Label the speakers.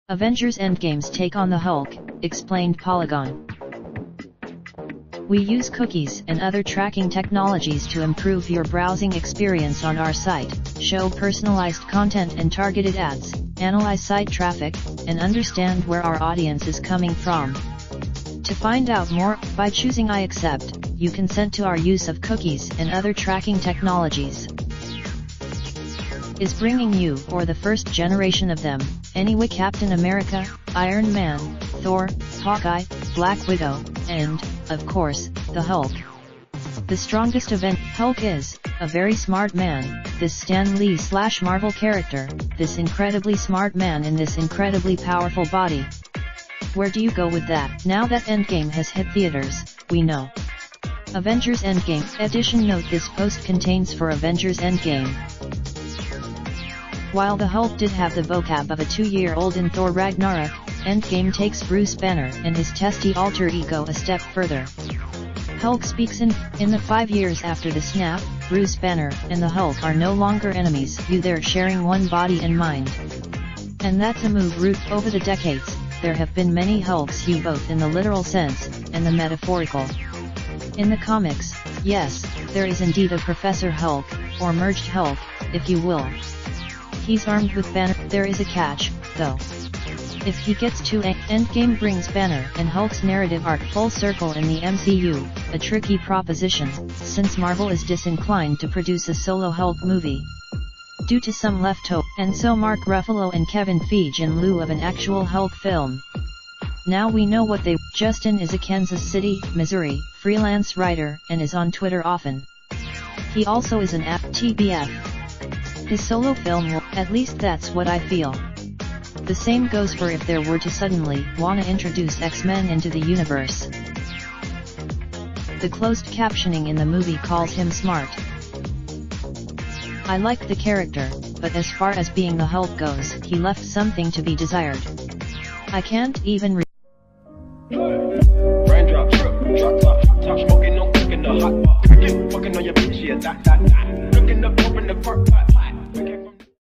Speaker 1: Avengers Endgames take on the Hulk, explained Polygon. We use cookies and other tracking technologies to improve your browsing experience on our site, show personalized content and targeted ads, analyze site traffic, and understand where our audience is coming from. To find out more, by choosing I accept, you consent to our use of cookies and other tracking technologies. Is bringing you, or the first generation of them, anyway Captain America, Iron Man, Thor, Hawkeye, Black Widow, and, of course, the Hulk. The strongest event. Hulk is a very smart man, this Stan Lee/Marvel character, this incredibly smart man in this incredibly powerful body. Where do you go with that? Now that Endgame has hit theaters, we know. Avengers Endgame edition. Note this post contains for Avengers Endgame. While the Hulk did have the vocab of a 2-year-old in Thor Ragnarok, Endgame takes Bruce Banner and his testy alter ego a step further. Hulk speaks in the 5 years after the snap, Bruce Banner and the Hulk are no longer enemies, they're sharing one body and mind. And that's a move root. Over the decades, there have been many Hulks, both in the literal sense, and the metaphorical. In the comics, yes, there is indeed a Professor Hulk, or Merged Hulk, if you will. He's armed with Banner. There is a catch, though. If he gets too Endgame brings Banner and Hulk's narrative arc full circle in the MCU, a tricky proposition, since Marvel is disinclined to produce a solo Hulk movie. Due to some leftover, and so Mark Ruffalo and Kevin Feige in lieu of an actual Hulk film. Now we know what they. Justin is a Kansas City, Missouri, freelance writer, and is on Twitter often. He also is an TBF. His solo film will, at least that's what I feel. The same goes for if there were to suddenly wanna introduce X-Men into the universe. The closed captioning in the movie calls him smart. I like the character, but as far as being the Hulk goes, he left something to be desired. I can't even
Speaker 2: Raindrop, drop top smoking, no cooking the hot pot. Fucking on your bitch, yeah, that. Looking up, open the park pot.